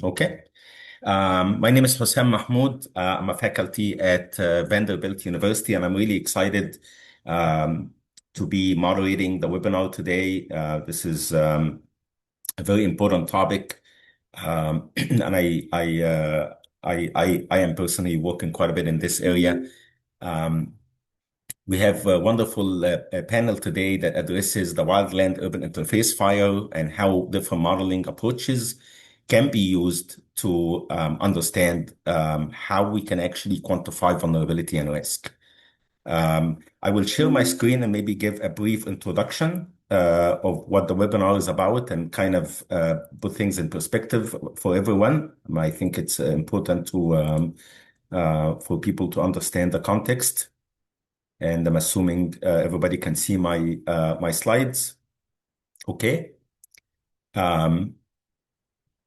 Okay. My name is Hussam Mahmoud. I'm a faculty at Vanderbilt University, and I'm really excited um, to be moderating the webinar today. This is a very important topic, and I am personally working quite a bit in this area. Um, we have a wonderful panel today that addresses the wildland-urban interface fire and how different modeling approaches can be used to understand how we can actually quantify vulnerability and risk. I will share my screen and maybe give a brief introduction of what the webinar is about and kind of put things in perspective for everyone. I think it's important to for people to understand the context. And I'm assuming everybody can see my slides. Okay. Um,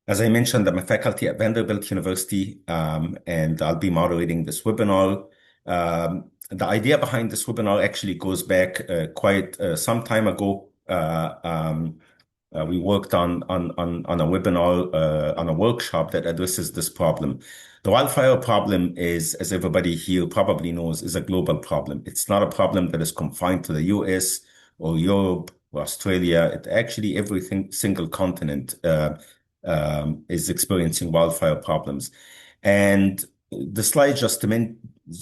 as I mentioned, I'm a faculty at Vanderbilt University, and I'll be moderating this webinar. The idea behind this webinar actually goes back quite some time ago. We worked on a webinar on a workshop that addresses this problem. The wildfire problem is, as everybody here probably knows, is a global problem. It's not a problem that is confined to the US or Europe or Australia. It actually single continent is experiencing wildfire problems. And the slide just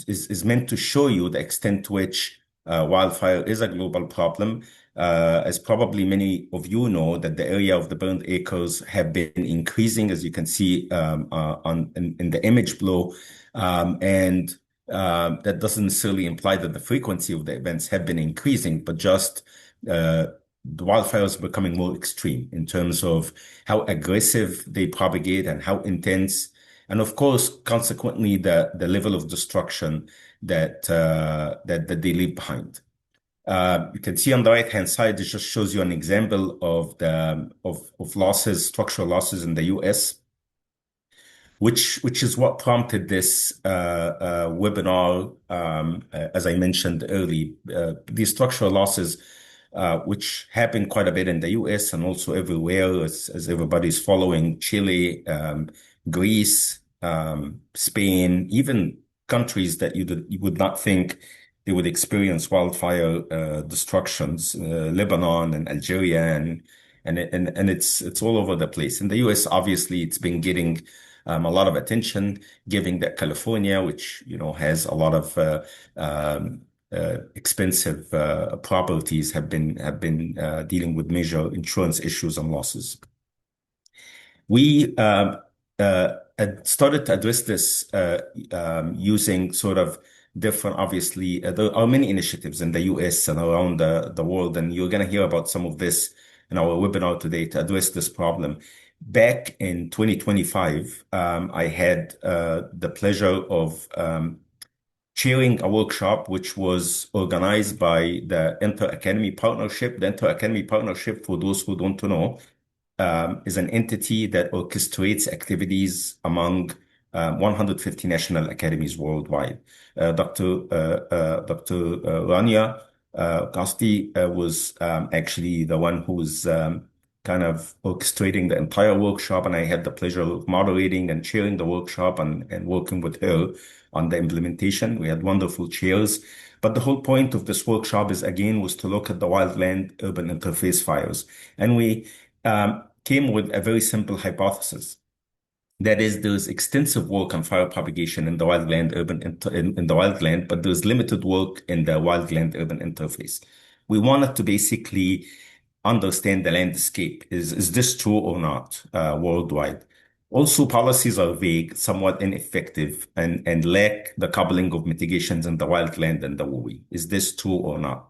is meant to show you the extent to which wildfire is a global problem. As probably many of you know, that the area of the burned acres have been increasing, as you can see in the image below, and that doesn't necessarily imply that the frequency of the events have been increasing, but just the wildfires are becoming more extreme in terms of how aggressive they propagate and how intense, and of course, consequently, the level of destruction that they leave behind. You can see on the right-hand side, it just shows you an example of losses, structural losses in the U.S., which is what prompted this webinar. As I mentioned earlier, these structural losses, which happen quite a bit in the U.S. and also everywhere, as everybody's following, Chile, Greece, Spain, even countries that you would not think they would experience wildfire destructions, Lebanon and Algeria, and it's all over the place. In the U.S., obviously, it's been getting a lot of attention, given that California, which has a lot of expensive properties, have been dealing with major insurance issues and losses. We had started to address this using sort of different, obviously, there are many initiatives in the US and around the world, and you're going to hear about some of this in our webinar today to address this problem. Back in 2025, I had the pleasure of chairing a workshop which was organized by the Inter-Academy Partnership. The Inter-Academy Partnership, for those who don't know, is an entity that orchestrates activities among 150 national academies worldwide. Dr. Rania Gasti was actually the one who was kind of orchestrating the entire workshop, and I had the pleasure of moderating and chairing the workshop and working with her on the implementation. We had wonderful chairs. But the whole point of this workshop was to look at the wildland-urban interface fires. And we came with a very simple hypothesis. That is, there's extensive work on fire propagation in the in the wildland, but there's limited work in the wildland-urban interface. We wanted to basically understand the landscape. Is this true or not worldwide? Also, policies are vague, somewhat ineffective, and lack the coupling of mitigations in the wildland and the WUI. Is this true or not?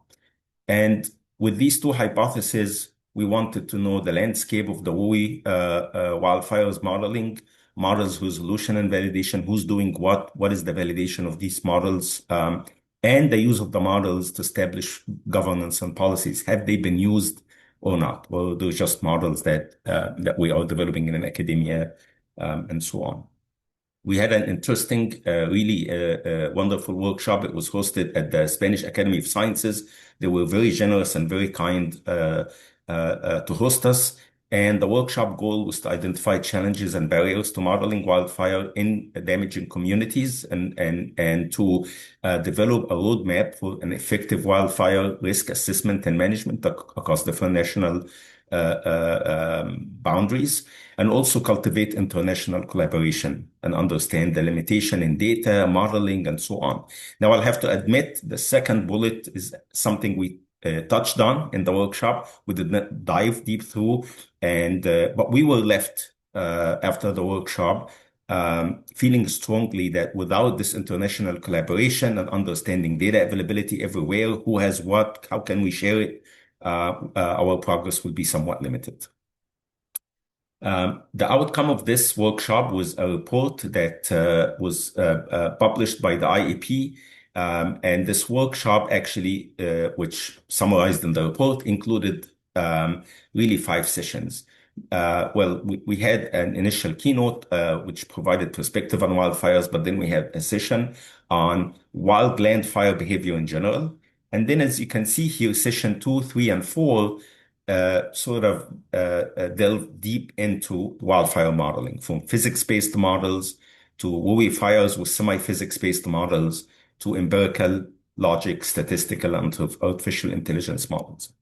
And with these two hypotheses, we wanted to know the landscape of the WUI wildfires modeling, models resolution and validation, who's doing what is the validation of these models, and the use of the models to establish governance and policies. Have they been used or not? Well, they're just models that we are developing in an academia, and so on. We had an interesting, really wonderful workshop. It was hosted at the Spanish Academy of Sciences. They were very generous and very kind to host us. And the workshop goal was to identify challenges and barriers to modeling wildfire in damaging communities and to develop a roadmap for an effective wildfire risk assessment and management across different national boundaries, and also cultivate international collaboration and understand the limitation in data, modeling, and so on. Now, I'll have to admit the second bullet is something we touched on in the workshop. We did not dive deep through, and but we were left after the workshop feeling strongly that without this international collaboration and understanding data availability everywhere, who has what, how can we share it, our progress will be somewhat limited. The outcome of this workshop was a report that was published by the IAP. And this workshop actually, which summarized in the report, included really 5 sessions. Well, we had an initial keynote, which provided perspective on wildfires, but then we had a session on wildland fire behavior in general. And then, as you can see here, session 2, 3, and 4 sort of delve deep into wildfire modeling, from physics-based models to WUI fires with semi-physics-based models to empirical logic, statistical, and artificial intelligence models.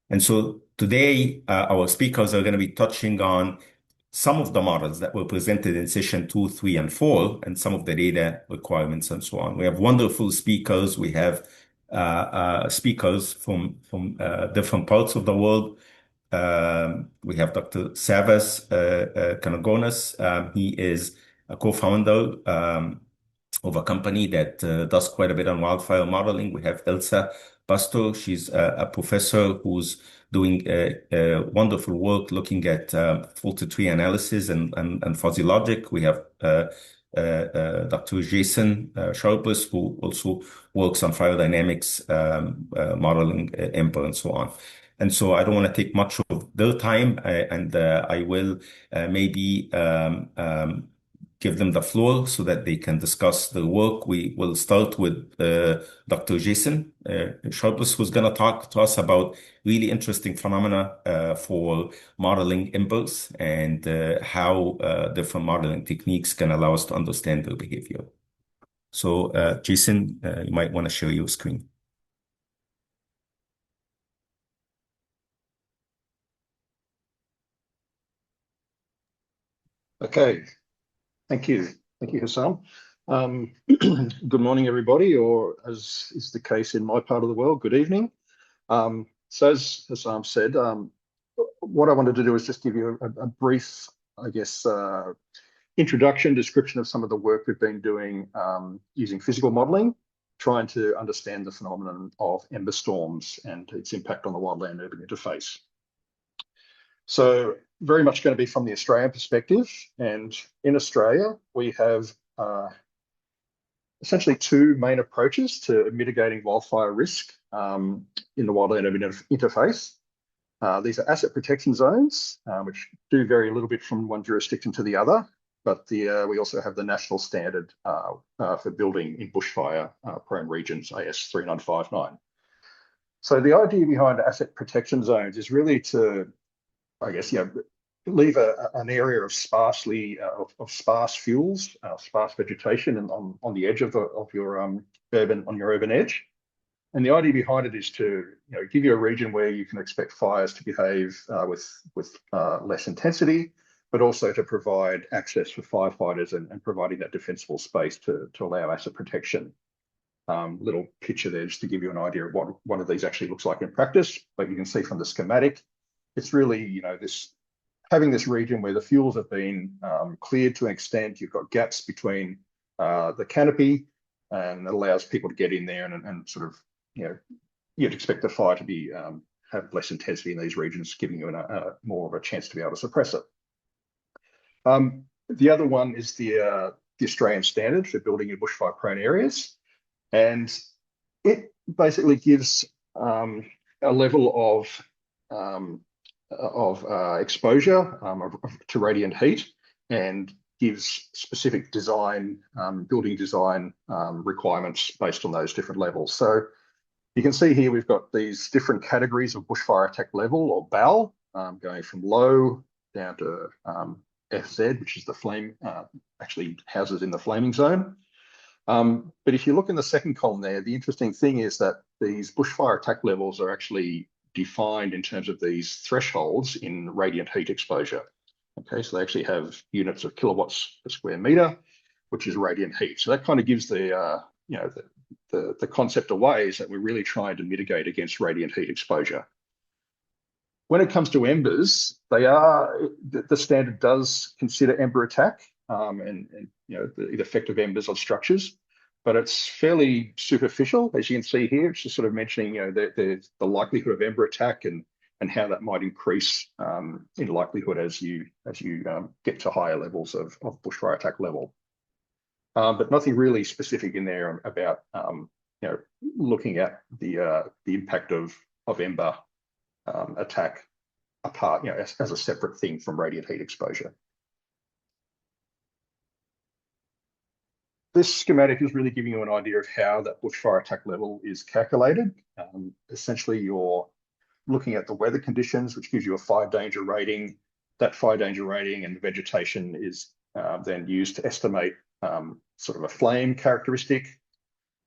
And so today, our speakers are going to be touching on some of the models that were presented in session 2, 3, and 4, and some of the data requirements and so on. We have wonderful speakers. We have speakers from different parts of the world. We have Dr. Savvas Gkantonas. He is a co-founder of a company that does quite a bit on wildfire modeling. We have Elsa. She's a professor who's doing wonderful work looking at faulty tree analysis and fuzzy logic. We have Dr. Jason Sharples, who also works on fire dynamics, modeling, EMPER, and so on. And so I don't want to take much of their time, and I will maybe give them the floor so that they can discuss the work. We will start with Dr. Jason Sharples, who's going to talk to us about really interesting phenomena for modeling impulse and how different modeling techniques can allow us to understand their behavior. So, Jason, you might want to share your screen. Okay. Thank you. Thank you, Hussam. Good morning, everybody, or as is the case in my part of the world, good evening. So as Hussam said, what I wanted to do is just give you a brief, I guess, introduction, description of some of the work we've been doing using physical modeling, trying to understand the phenomenon of ember storms and its impact on the wildland-urban interface. So very much going to be from the Australian perspective. And in Australia, we have essentially 2 main approaches to mitigating wildfire risk in the wildland-urban interface. These are asset protection zones, which do vary a little bit from one jurisdiction to the other, but we also have the national standard for building in bushfire prone regions, AS 3959. So the idea behind asset protection zones is really to, I guess, leave an area of sparse fuels, sparse vegetation, and on the edge of your urban edge. And the idea behind it is to give you a region where you can expect fires to behave with less intensity, but also to provide access for firefighters and providing that defensible space to allow asset protection. Little picture there just to give you an idea of what one of these actually looks like in practice. But you can see from the schematic, it's really having this region where the fuels have been cleared to an extent. You've got gaps between the canopy, and it allows people to get in there and sort of, you'd expect the fire to be have less intensity in these regions, giving you more of a chance to be able to suppress it. The other one is the Australian standard for building in bushfire-prone areas, and it basically gives a level of exposure to radiant heat, and gives specific design, building design requirements based on those different levels. So you can see here we've got these different categories of bushfire attack level, or BAL, going from low down to FZ, which is the flame, actually houses in the flaming zone. But if you look in the second column there, the interesting thing is that these bushfire attack levels are actually defined in terms of these thresholds in radiant heat exposure. Okay, so they actually have units of kilowatts per square meter, which is radiant heat. So that kind of gives the the concept away, is that we're really trying to mitigate against radiant heat exposure. When it comes to embers, the standard does consider ember attack and the effect of embers on structures, but it's fairly superficial, as you can see here. It's just sort of mentioning the likelihood of ember attack and how that might increase in likelihood as you get to higher levels of bushfire attack level. But nothing really specific in there about looking at the impact of ember attack apart, as a separate thing from radiant heat exposure. This schematic is really giving you an idea of how that bushfire attack level is calculated. Essentially, you're looking at the weather conditions, which gives you a fire danger rating. That fire danger rating and vegetation is then used to estimate sort of a flame characteristic.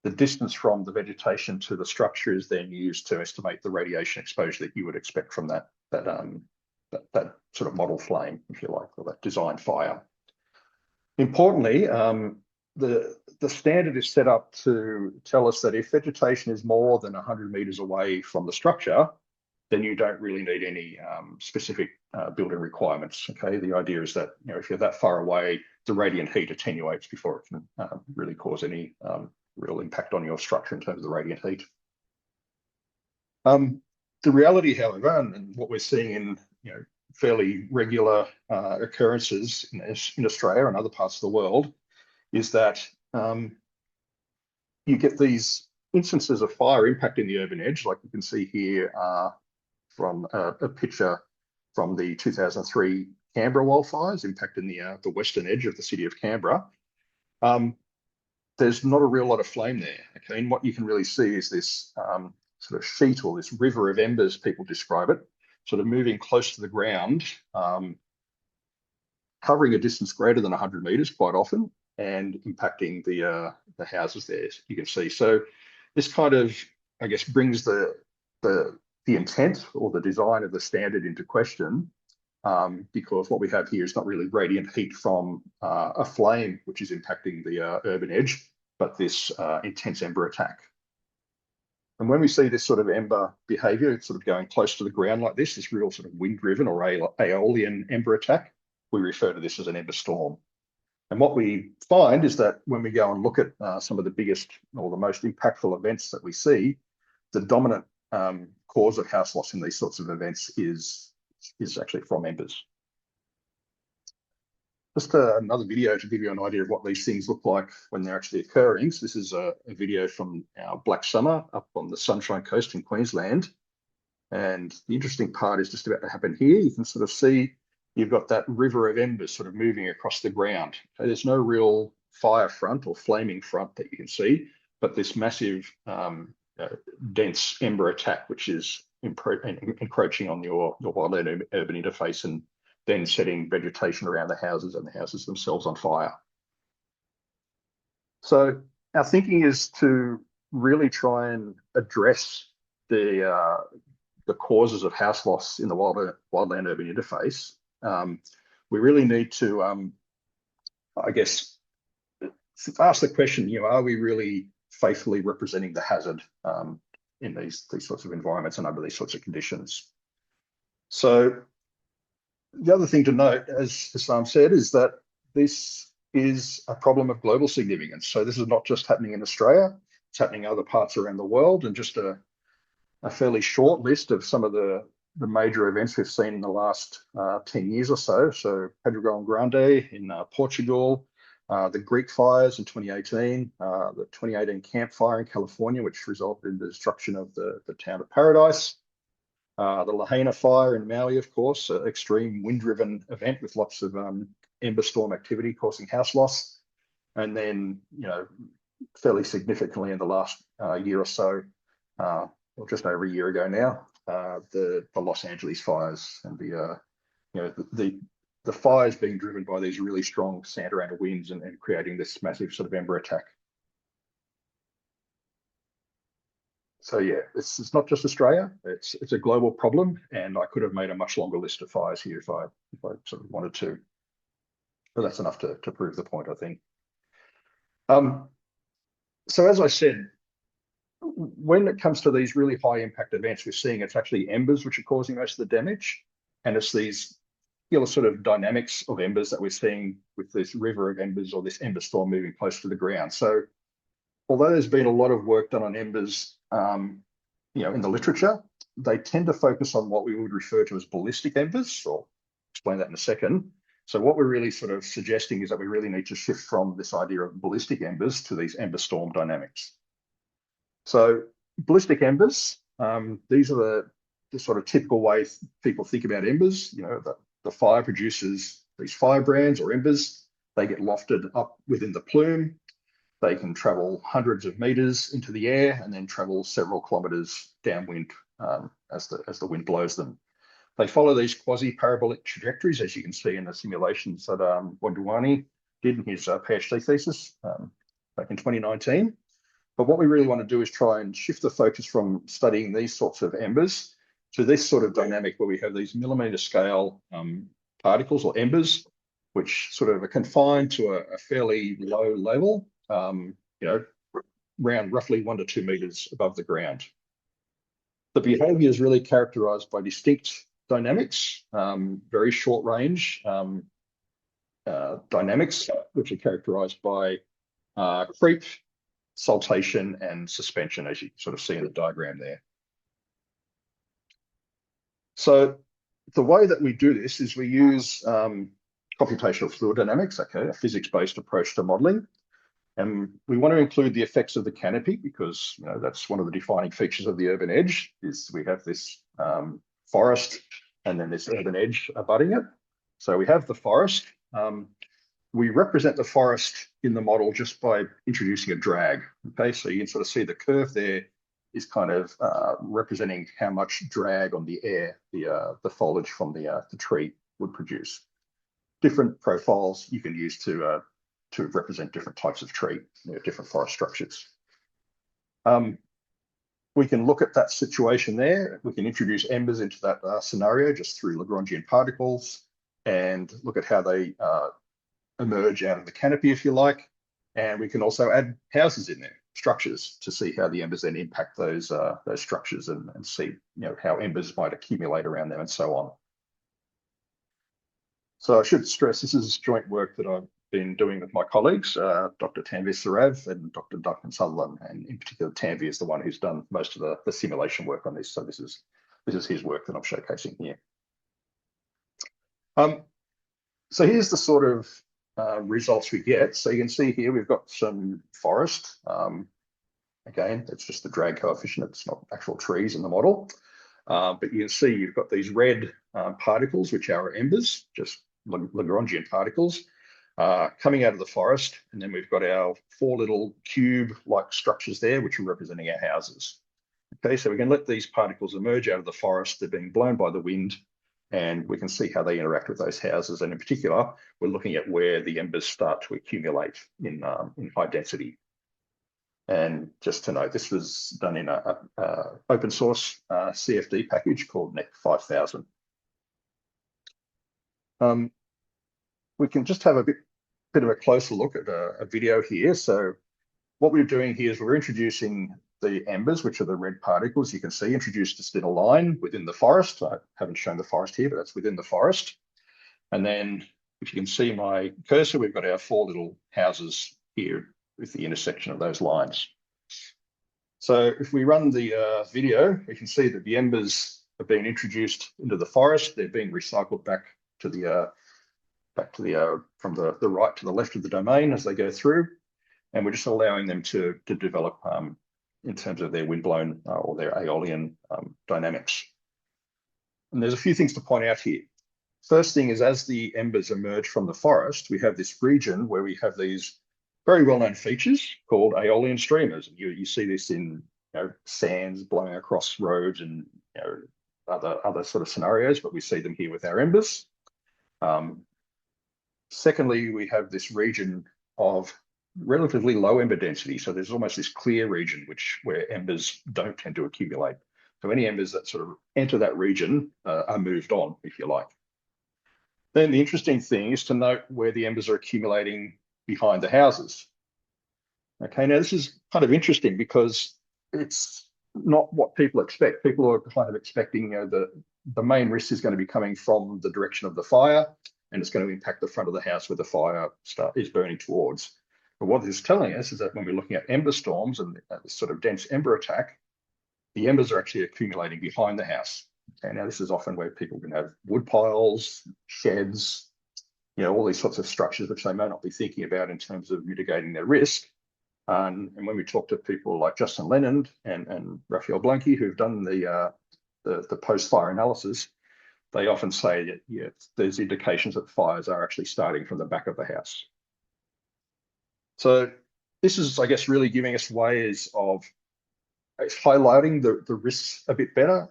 The distance from the vegetation to the structure is then used to estimate the radiation exposure that you would expect from that sort of model flame, if you like, or that design fire. Importantly, the standard is set up to tell us that if vegetation is more than 100 meters away from the structure, then you don't really need any specific building requirements. Okay, the idea is that if you're that far away, the radiant heat attenuates before it can really cause any real impact on your structure in terms of the radiant heat. The reality, however, and what we're seeing in fairly regular occurrences in Australia and other parts of the world, is that you get these instances of fire impacting the urban edge, like you can see here from a picture from the 2003 Canberra wildfires impacting the western edge of the city of Canberra. There's not a real lot of flame there. Okay, and what you can really see is this sort of sheet, or this river of embers, people describe it, sort of moving close to the ground, covering a distance greater than 100 meters quite often, and impacting the houses there, as you can see. So this kind of, I guess, brings the intent or the design of the standard into question, because what we have here is not really radiant heat from a flame which is impacting the urban edge, but this intense ember attack. And when we see this sort of ember behavior, it's sort of going close to the ground like this real sort of wind-driven or aeolian ember attack, we refer to this as an ember storm. And what we find is that when we go and look at some of the biggest or the most impactful events that we see, the dominant cause of house loss in these sorts of events is actually from embers. Just another video to give you an idea of what these things look like when they're actually occurring. So this is a video from our Black Summer up on the Sunshine Coast in Queensland. And the interesting part is just about to happen here. You can sort of see you've got that river of embers sort of moving across the ground. Okay, there's no real fire front or flaming front that you can see, but this massive dense ember attack, which is encroaching on your wildland-urban interface and then setting vegetation around the houses and the houses themselves on fire. So our thinking is to really try and address the causes of house loss in the wildland-urban interface. We really need to, I guess, ask the question, are we really faithfully representing the hazard in these sorts of environments and under these sorts of conditions? So the other thing to note, as Hussam said, is that this is a problem of global significance. So this is not just happening in Australia, it's happening in other parts around the world. And just a fairly short list of some of the major events we've seen in the last 10 years or so. So Pedro Grande in Portugal, the Greek fires in 2018, the 2018 Camp Fire in California, which resulted in the destruction of the town of Paradise. The Lahaina fire in Maui, of course, an extreme wind-driven event with lots of ember storm activity causing house loss. And then, fairly significantly in the last year or so, or just over a year ago now, the Los Angeles fires and the fires being driven by these really strong Santa Ana winds and creating this massive sort of ember attack. So yeah, it's not just Australia; it's a global problem, and I could have made a much longer list of fires here if I sort of wanted to, but that's enough to prove the point, I think. So as I said, when it comes to these really high impact events, we're seeing it's actually embers which are causing most of the damage, and it's these sort of dynamics of embers that we're seeing with this river of embers or this ember storm moving close to the ground. So although there's been a lot of work done on embers, in the literature, they tend to focus on what we would refer to as ballistic embers. I'll explain that in a second. So what we're really sort of suggesting is that we really need to shift from this idea of ballistic embers to these ember storm dynamics. So ballistic embers, these are the sort of typical way people think about embers. The fire produces these firebrands or embers. They get lofted up within the plume. They can travel hundreds of meters into the air and then travel several kilometers downwind as the wind blows them. They follow these quasi-parabolic trajectories, as you can see in the simulations that Wandawani did in his PhD thesis back in 2019. But what we really want to do is try and shift the focus from studying these sorts of embers to this sort of dynamic where we have these millimeter scale particles or embers, which sort of are confined to a fairly low level, around roughly 1 to 2 meters above the ground. The behavior is really characterized by distinct dynamics, very short range dynamics, which are characterized by creep, saltation, and suspension, as you sort of see in the diagram there. So the way that we do this is we use computational fluid dynamics, a physics-based approach to modeling. And we want to include the effects of the canopy because that's one of the defining features of the urban edge is we have this forest and then this urban edge abutting it. So we have the forest. We represent the forest in the model just by introducing a drag. Okay, so you can sort of see the curve there is kind of representing how much drag on the air the foliage from the tree would produce. Different profiles you can use to represent different types of tree, different forest structures. We can look at that situation there. We can introduce embers into that scenario just through Lagrangian particles and look at how they emerge out of the canopy, if you like. And we can also add houses in there, structures, to see how the embers then impact those structures and see how embers might accumulate around them and so on. So I should stress this is joint work that I've been doing with my colleagues, Dr. Tanvir Sarav and Dr. Duncan Sutherland, and in particular, Tanvir is the one who's done most of the simulation work on this. So this is his work that I'm showcasing here. So here's the sort of results we get. So you can see here we've got some forest. Again, it's just the drag coefficient. It's not actual trees in the model. But you can see you've got these red particles, which are embers, just Lagrangian particles, coming out of the forest. And then we've got our 4 little cube-like structures there, which are representing our houses. Okay, so we can let these particles emerge out of the forest. They're being blown by the wind, and we can see how they interact with those houses. And in particular, we're looking at where the embers start to accumulate in high density. And just to note, this was done in a open source CFD package called NEC 5000. We can just have a bit of a closer look at a video here. So what we're doing here is we're introducing the embers, which are the red particles you can see introduced just in a line within the forest. I haven't shown the forest here, but that's within the forest. And then if you can see my cursor, we've got our 4 little houses here with the intersection of those lines. So if we run the video, we can see that the embers have been introduced into the forest. They're being recycled back to the from the right to the left of the domain as they go through, and we're just allowing them to develop in terms of their windblown or their aeolian dynamics. And there's a few things to point out here. First thing is, as the embers emerge from the forest, we have this region where we have these very well-known features called aeolian streamers. You see this in sands blowing across roads and other sort of scenarios, but we see them here with our embers. Secondly, we have this region of relatively low ember density. So there's almost this clear region where embers don't tend to accumulate. So any embers that sort of enter that region are moved on, if you like. Then the interesting thing is to note where the embers are accumulating behind the houses. Okay, now this is kind of interesting because it's not what people expect. People are kind of expecting the main risk is going to be coming from the direction of the fire, and it's going to impact the front of the house where the fire is burning towards. But what this is telling us is that when we're looking at ember storms and this sort of dense ember attack, the embers are actually accumulating behind the house. Okay, now this is often where people can have wood piles, sheds, all these sorts of structures which they may not be thinking about in terms of mitigating their risk. And when we talk to people like Justin Lennon and Raphael Blanky, who've done the post-fire analysis, they often say that there's indications that fires are actually starting from the back of the house. So this is, I guess, really giving us ways of highlighting the risks a bit better.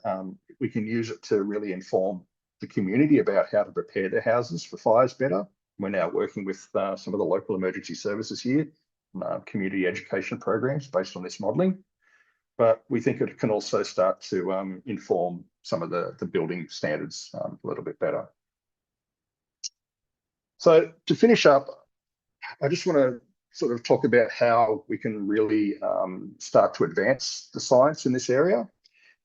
We can use it to really inform the community about how to prepare their houses for fires better. We're now working with some of the local emergency services here, community education programs based on this modelling. But we think it can also start to inform some of the building standards a little bit better. So to finish up, I just want to sort of talk about how we can really start to advance the science in this area.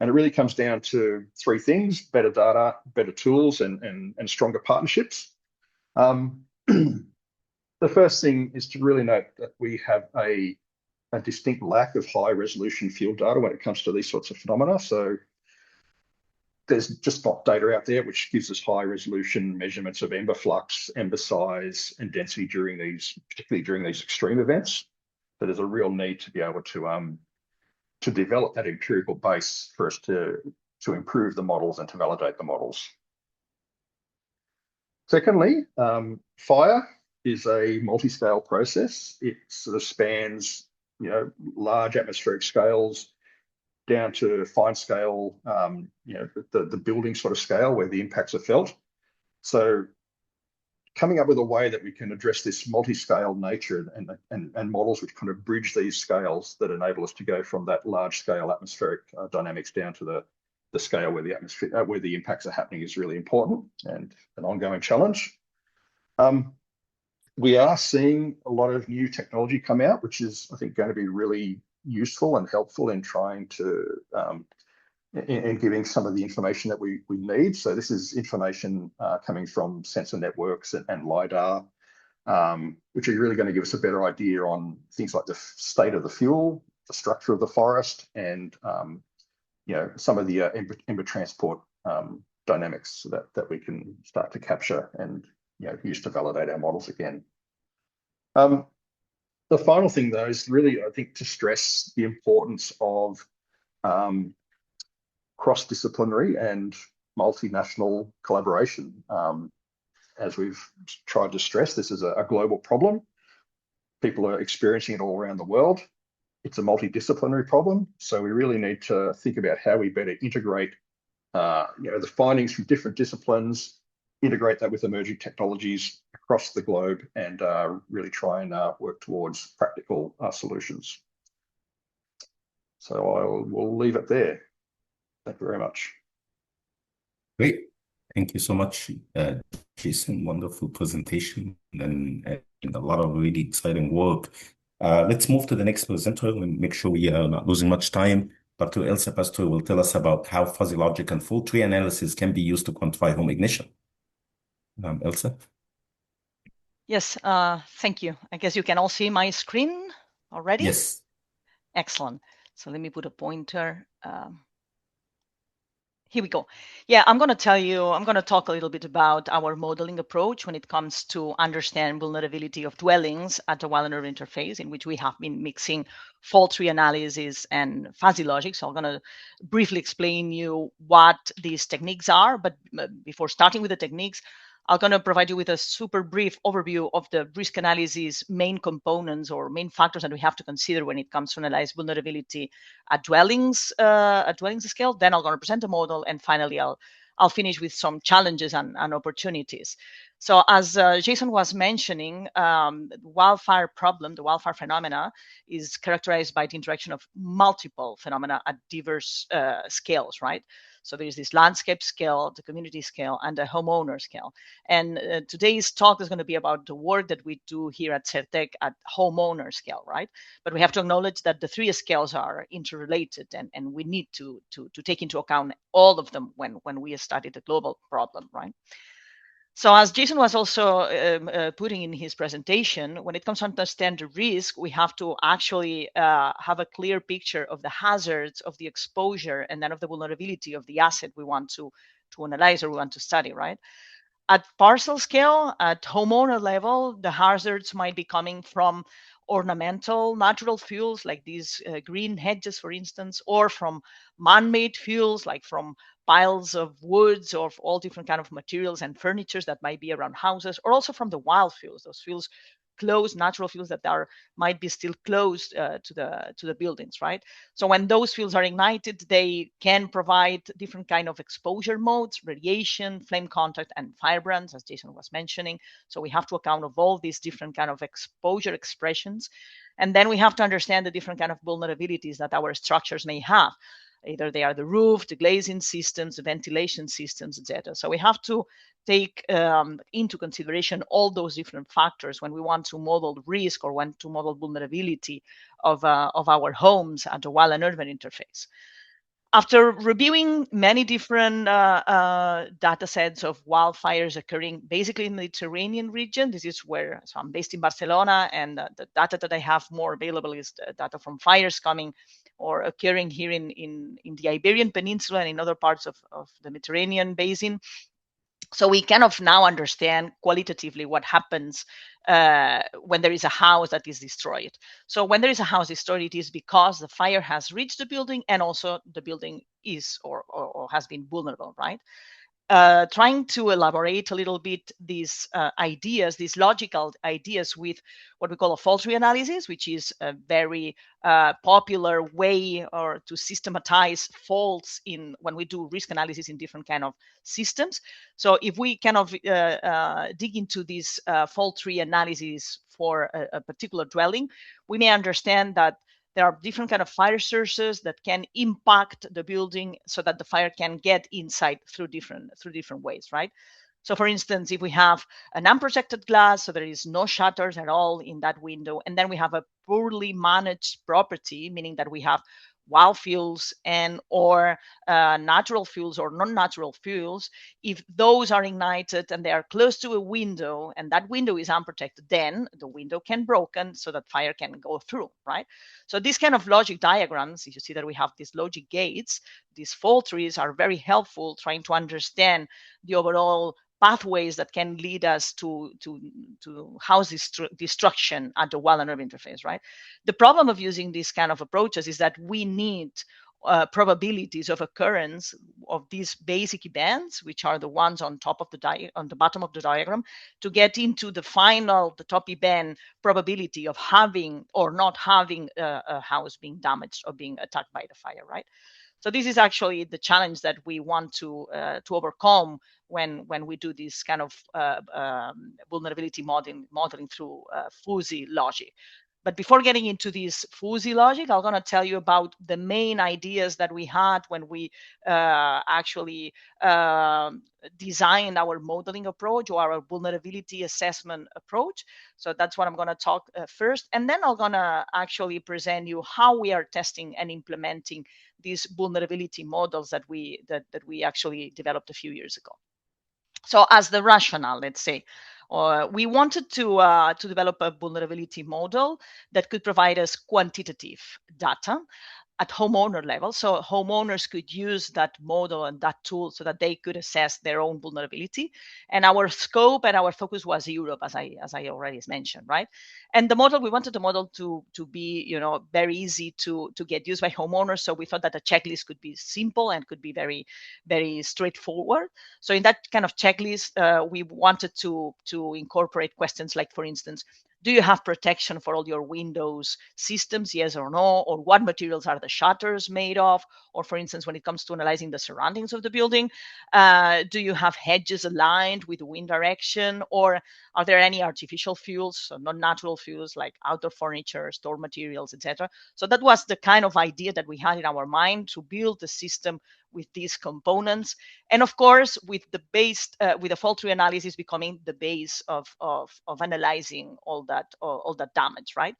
And it really comes down to three things: better data, better tools, and stronger partnerships. The first thing is to really note that we have a distinct lack of high resolution field data when it comes to these sorts of phenomena. So there's just not data out there which gives us high resolution measurements of ember flux, ember size, and density particularly during these extreme events. So there's a real need to be able to develop that empirical base for us to improve the models and to validate the models. Secondly, fire is a multi-scale process. It sort of spans, large atmospheric scales down to fine scale, the building sort of scale where the impacts are felt. So coming up with a way that we can address this multi-scale nature and models which kind of bridge these scales that enable us to go from that large scale atmospheric dynamics down to the scale where the impacts are happening is really important and an ongoing challenge. We are seeing a lot of new technology come out, which is, I think, going to be really useful and helpful in trying to in giving some of the information that we need. So this is information coming from sensor networks and LiDAR, which are really going to give us a better idea on things like the state of the fuel, the structure of the forest, and some of the ember transport dynamics that we can start to capture and use to validate our models again. The final thing, though, is really, I think, to stress the importance of cross-disciplinary and multinational collaboration. As we've tried to stress, this is a global problem. People are experiencing it all around the world. It's a multidisciplinary problem, so we really need to think about how we better integrate the findings from different disciplines, integrate that with emerging technologies across the globe, and really try and work towards practical solutions. So we'll leave it there. Thank you very much. Great. Thank you so much, Jason. Wonderful presentation and a lot of really exciting work. Let's move to the next presenter and make sure we are not losing much time. Dr. Elsa Pastor will tell us about how fuzzy logic and fault tree analysis can be used to quantify home ignition. Elsa? Yes, thank you. I guess you can all see my screen already? Yes. Excellent. So let me put a pointer. Here we go. Yeah, I'm going to talk a little bit about our modeling approach when it comes to understand vulnerability of dwellings at the Wildland-Urban interface, in which we have been mixing fault tree analysis and fuzzy logic. So I'm going to briefly explain you what these techniques are. But before starting with the techniques, I'm going to provide you with a super brief overview of the risk analysis main components or main factors that we have to consider when it comes to analyze vulnerability at dwellings scale. Then I'm going to present the model, and finally I'll finish with some challenges and opportunities. So as Jason was mentioning, the wildfire problem, the wildfire phenomena, is characterized by the interaction of multiple phenomena at diverse scales, right? So there's this landscape scale, the community scale, and the homeowner scale. And today's talk is going to be about the work that we do here at Certec at homeowner scale, right? But we have to acknowledge that the three scales are interrelated, and we need to take into account all of them when we study the global problem, right? So as Jason was also putting in his presentation, when it comes to understand the risk, we have to actually have a clear picture of the hazards, of the exposure, and then of the vulnerability of the asset we want to analyze or we want to study, right? At parcel scale, at homeowner level, the hazards might be coming from ornamental natural fuels like these green hedges, for instance, or from man-made fuels like from piles of woods or all different kind of materials and furnitures that might be around houses, or also from the wild fuels, those fuels close, natural fuels that might be still close to the buildings, right? So when those fuels are ignited, they can provide different kind of exposure modes, radiation, flame contact, and firebrands, as Jason was mentioning. So we have to account of all these different kind of exposure expressions. And then we have to understand the different kind of vulnerabilities that our structures may have. Either they are the roof, the glazing systems, the ventilation systems, etc. So we have to take into consideration all those different factors when we want to model risk or want to model vulnerability of our homes at the Wildland-Urban interface. After reviewing many different data sets of wildfires occurring basically in the Mediterranean region, this is where, so I'm based in Barcelona, and the data that I have more available is the data from fires coming or occurring here in the Iberian Peninsula and in other parts of the Mediterranean basin. So we kind of now understand qualitatively what happens when there is a house that is destroyed. So when there is a house destroyed, it is because the fire has reached the building and also the building is or has been vulnerable, right? Trying to elaborate a little bit these ideas, these logical ideas with what we call a fault tree analysis, which is a very popular way or to systematize faults in when we do risk analysis in different kind of systems. So if we kind of dig into this fault tree analysis for a particular dwelling, we may understand that there are different kind of fire sources that can impact the building so that the fire can get inside through different ways, right? So for instance, if we have an unprotected glass, so there is no shutters at all in that window, and then we have a poorly managed property, meaning that we have wild fuels and or natural fuels or non-natural fuels, if those are ignited and they are close to a window and that window is unprotected, then the window can broken so that fire can go through, right? So these kind of logic diagrams, you see that we have these logic gates, these fault trees are very helpful trying to understand the overall pathways that can lead us to house destruction at the Wildland-Urban interface, right? The problem of using these kind of approaches is that we need probabilities of occurrence of these basic events, which are the ones on top of on the bottom of the diagram, to get into the top event probability of having or not having a house being damaged or being attacked by the fire, right? So this is actually the challenge that we want to overcome when we do this kind of vulnerability modeling through fuzzy logic. But before getting into this fuzzy logic, I'm going to tell you about the main ideas that we had when we actually designed our modeling approach or our vulnerability assessment approach. So that's what I'm going to talk first. And then I'm going to actually present you how we are testing and implementing these vulnerability models that we actually developed a few years ago. So as the rationale, let's say, we wanted to develop a vulnerability model that could provide us quantitative data at homeowner level. So homeowners could use that model and that tool so that they could assess their own vulnerability. And our scope and our focus was Europe, as I already mentioned, right? And the model, we wanted the model to be, very easy to get used by homeowners. So we thought that the checklist could be simple and could be very, very straightforward. So in that kind of checklist, we wanted to incorporate questions like, for instance, do you have protection for all your Windows systems, yes or no? Or what materials are the shutters made of? Or for instance, when it comes to analyzing the surroundings of the building, do you have hedges aligned with wind direction? Or are there any artificial fuels, so non-natural fuels like outdoor furniture, store materials, etc.? So that was the kind of idea that we had in our mind to build the system with these components, and of course with the base, with the fault tree analysis becoming the base of analyzing all that damage, right?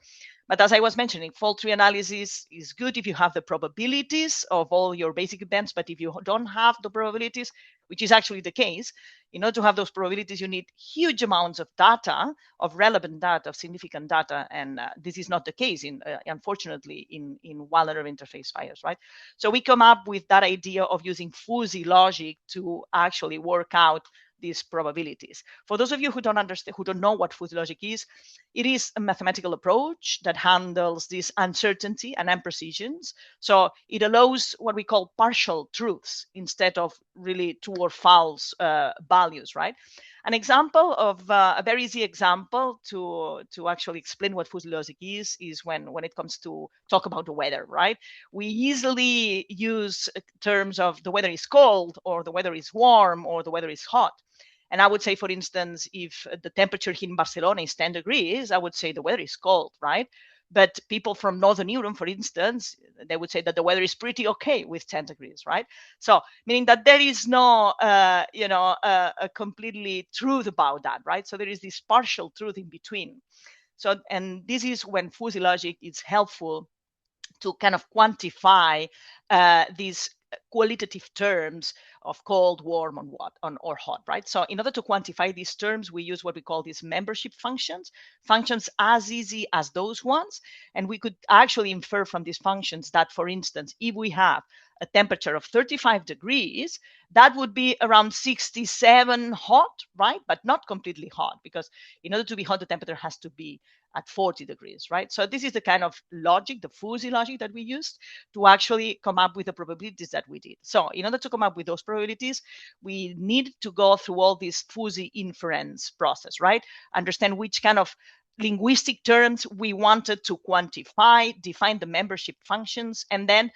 But as I was mentioning, fault tree analysis is good if you have the probabilities of all your basic events, but if you don't have the probabilities, which is actually the case, in order to have those probabilities, you need huge amounts of data, of relevant data, of significant data, and this is not the case, unfortunately, in wildland-urban interface fires, right? So we come up with that idea of using fuzzy logic to actually work out these probabilities. For those of you who don't understand, who don't know what fuzzy logic is, it is a mathematical approach that handles this uncertainty and imprecisions. So it allows what we call partial truths instead of really true or false values, right? An example of a very easy example to actually explain what fuzzy logic is when it comes to talk about the weather, right? We easily use terms of the weather is cold, or the weather is warm, or the weather is hot. And I would say, for instance, if the temperature here in Barcelona is 10 degrees, I would say the weather is cold, right? But people from Northern Europe, for instance, they would say that the weather is pretty okay with 10 degrees, right? So meaning that there is no, a completely truth about that, right? So there is this partial truth in between. So, and this is when fuzzy logic is helpful to kind of quantify these qualitative terms of cold, warm, or hot, right? So in order to quantify these terms, we use what we call these membership functions as easy as those ones. And we could actually infer from these functions that, for instance, if we have a temperature of 35 degrees, that would be around 67 hot, right? But not completely hot, because in order to be hot, the temperature has to be at 40 degrees, right? So this is the kind of logic, the fuzzy logic that we used to actually come up with the probabilities that we did. So in order to come up with those probabilities, we need to go through all this fuzzy inference process, right? Understand which kind of linguistic terms we wanted to quantify, define the membership functions, and then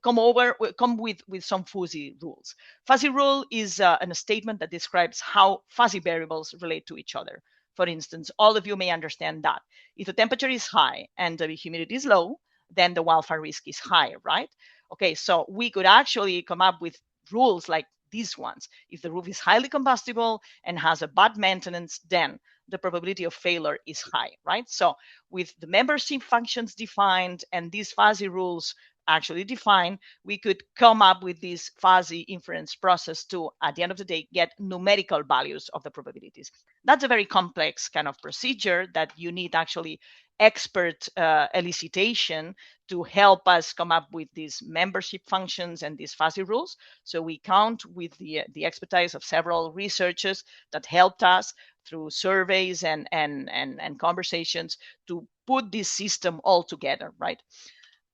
come with some fuzzy rules. Fuzzy rule is a statement that describes how fuzzy variables relate to each other. For instance, all of you may understand that if the temperature is high and the humidity is low, then the wildfire risk is higher, right? Okay, so we could actually come up with rules like these ones. If the roof is highly combustible and has a bad maintenance, then the probability of failure is high, right? So with the membership functions defined and these fuzzy rules actually defined, we could come up with this fuzzy inference process to, at the end of the day, get numerical values of the probabilities. That's a very complex kind of procedure that you need actually expert elicitation to help us come up with these membership functions and these fuzzy rules. So we count with the expertise of several researchers that helped us through surveys and conversations to put this system all together, right?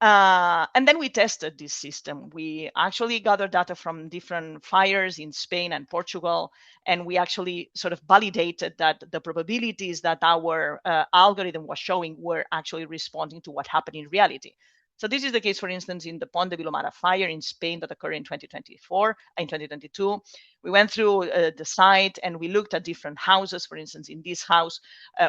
And then we tested this system. We actually gathered data from different fires in Spain and Portugal, and we actually sort of validated that the probabilities that our algorithm was showing were actually responding to what happened in reality. So this is the case, for instance, in the Pont de Vilomara fire in Spain that occurred in 2022. We went through the site and we looked at different houses. For instance, in this house,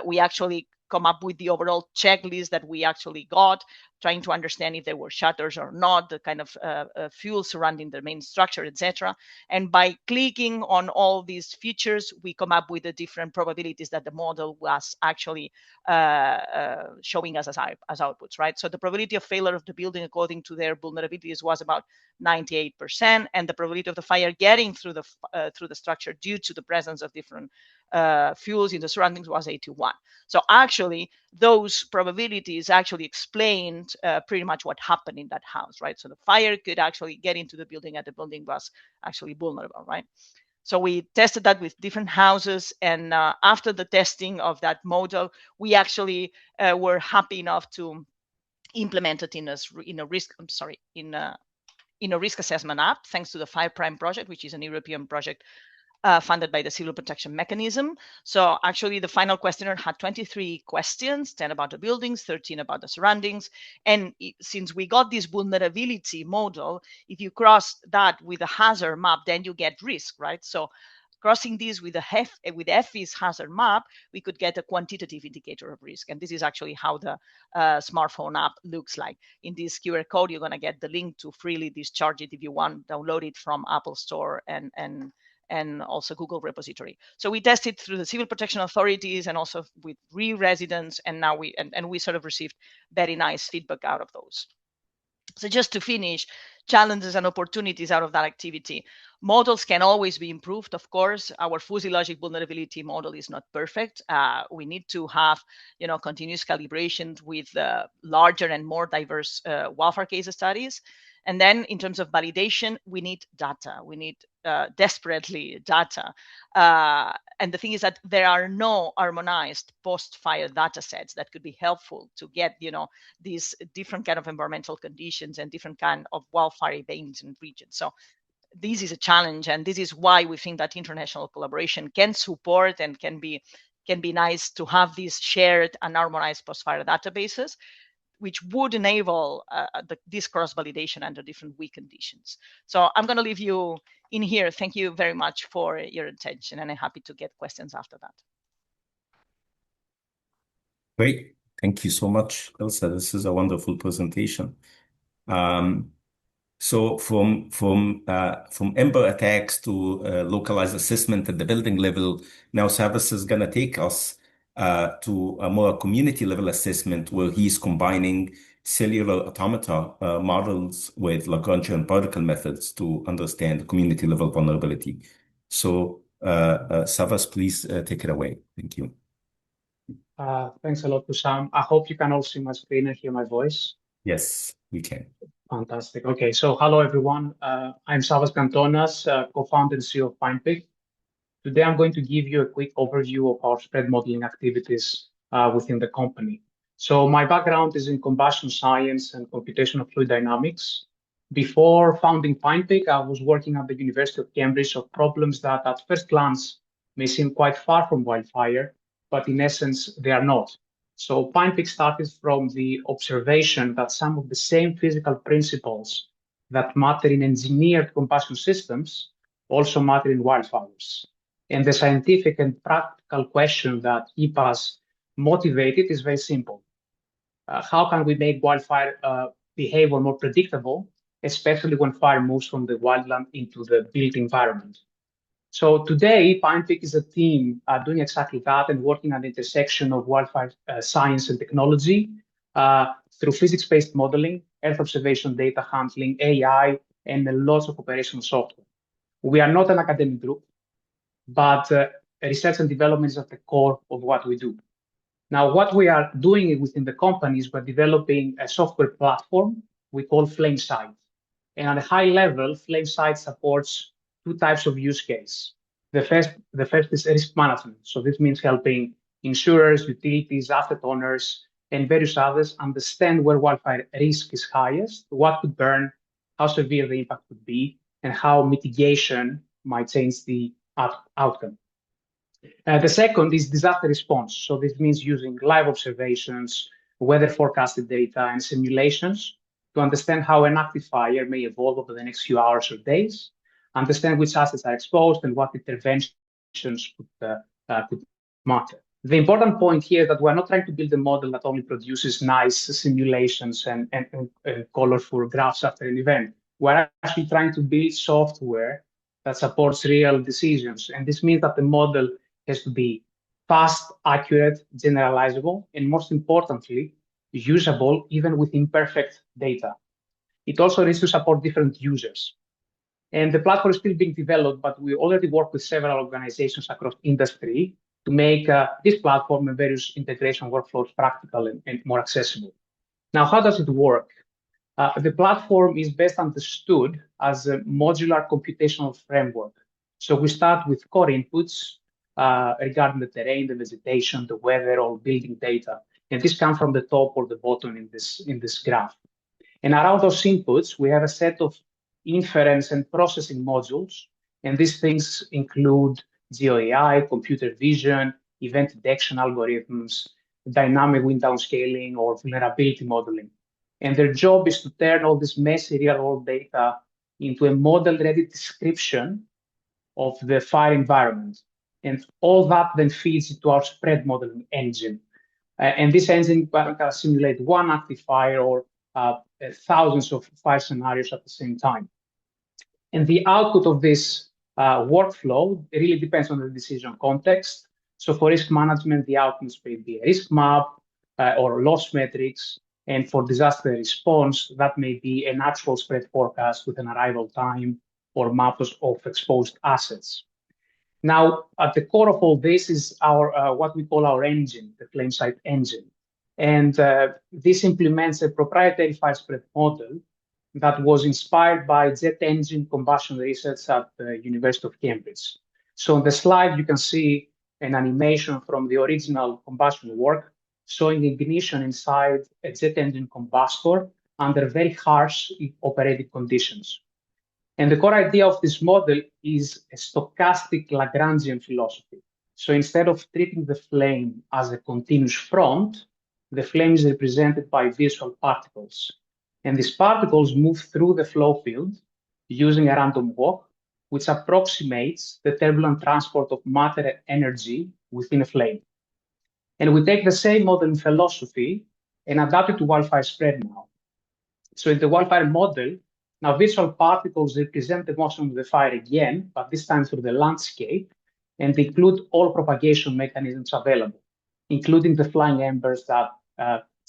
we actually come up with the overall checklist that we actually got, trying to understand if there were shutters or not, the kind of fuel surrounding the main structure, etc. And by clicking on all these features, we come up with the different probabilities that the model was actually showing us as outputs, right? So the probability of failure of the building according to their vulnerabilities was about 98%, and the probability of the fire getting through the structure due to the presence of different fuels in the surroundings was 8 to 1. So actually, those probabilities actually explained pretty much what happened in that house, right? So the fire could actually get into the building and the building was actually vulnerable, right? So we tested that with different houses, and after the testing of that model, we actually were happy enough to implement it in a risk assessment app, thanks to the Fire Prime project, which is an European project funded by the Civil Protection Mechanism. So actually, the final questionnaire had 23 questions, 10 about the buildings, 13 about the surroundings. And since we got this vulnerability model, if you cross that with a hazard map, then you get risk, right? So crossing this with FE's hazard map, we could get a quantitative indicator of risk. And this is actually how the smartphone app looks like. In this QR code, you're going to get the link to freely discharge it if you want, download it from Apple Store and also Google repository. So we tested through the civil protection authorities and also with residents, and now we sort of received very nice feedback out of those. So just to finish, challenges and opportunities out of that activity. Models can always be improved, of course. Our fuzzy logic vulnerability model is not perfect. We need to have, continuous calibration with larger and more diverse wildfire case studies. And then in terms of validation, we need data. We need desperately data. And the thing is that there are no harmonized post-fire data sets that could be helpful to get, these different kind of environmental conditions and different kind of wildfire events and regions. So this is a challenge, and this is why we think that international collaboration can support and can be nice to have these shared and harmonized post-fire databases, which would enable this cross-validation under different weak conditions. So I'm going to leave you in here. Thank you very much for your attention, and I'm happy to get questions after that. Great. Thank you so much, Elsa. This is a wonderful presentation. So from Ember attacks to localized assessment at the building level, now Savvas is going to take us to a more community level assessment where he's combining cellular automata models with Lagrangian particle methods to understand community level vulnerability. So Savvas, please take it away. Thank you. Thanks a lot, Hussam. I hope you can all see my screen and hear my voice. Yes, we can. Fantastic. Okay, so hello everyone. I'm Savvas Gkantonas, co-founder and CEO of PinePig. Today I'm going to give you a quick overview of our spread modeling activities within the company. So my background is in combustion science and computational fluid dynamics. Before founding PinePig, I was working at the University of Cambridge on problems that at first glance may seem quite far from wildfire, but in essence, they are not. So PinePig started from the observation that some of the same physical principles that matter in engineered combustion systems also matter in wildfires. And the scientific and practical question that EPAS motivated is very simple. How can we make wildfire behavior more predictable, especially when fire moves from the wildland into the built environment? So today, PinePig is a team doing exactly that and working at the intersection of wildfire science and technology through physics-based modeling, Earth observation data handling, AI, and lots of operational software. We are not an academic group, but research and development is at the core of what we do. Now, what we are doing within the company is we're developing a software platform we call FlameSight. And at a high level, FlameSight supports two types of use case. The first is risk management. So this means helping insurers, utilities, asset owners, and various others understand where wildfire risk is highest, what could burn, how severe the impact would be, and how mitigation might change the outcome. The second is disaster response. So this means using live observations, weather forecasted data, and simulations to understand how an active fire may evolve over the next few hours or days, understand which assets are exposed and what interventions could matter. The important point here is that we're not trying to build a model that only produces nice simulations and colorful graphs after an event. We're actually trying to build software that supports real decisions. And this means that the model has to be fast, accurate, generalizable, and most importantly, usable even with imperfect data. It also needs to support different users. And the platform is still being developed, but we already work with several organizations across industry to make this platform and various integration workflows practical and more accessible. Now, how does it work? The platform is best understood as a modular computational framework. So we start with core inputs regarding the terrain, the vegetation, the weather, or building data. And this comes from the top or the bottom in this graph. And around those inputs, we have a set of inference and processing modules. And these things include GeoAI, computer vision, event detection algorithms, dynamic wind downscaling, or vulnerability modeling. And their job is to turn all this messy real-world data into a model-ready description of the fire environment. And all that then feeds into our spread modeling engine. And this engine can simulate one active fire or thousands of fire scenarios at the same time. And the output of this workflow really depends on the decision context. So for risk management, the outputs may be a risk map or loss metrics. And for disaster response, that may be an actual spread forecast with an arrival time or maps of exposed assets. Now, at the core of all this is our what we call our engine, the Flamesight engine. And this implements a proprietary fire spread model that was inspired by jet engine combustion research at the University of Cambridge. So on the slide, you can see an animation from the original combustion work showing ignition inside a jet engine combustor under very harsh operating conditions. And the core idea of this model is a stochastic Lagrangian philosophy. So instead of treating the flame as a continuous front, the flame is represented by visual particles. And these particles move through the flow field using a random walk, which approximates the turbulent transport of matter and energy within a flame. And we take the same model and philosophy and adapt it to wildfire spread now. So in the wildfire model, now visual particles represent the motion of the fire again, but this time through the landscape, and they include all propagation mechanisms available, including the flying embers that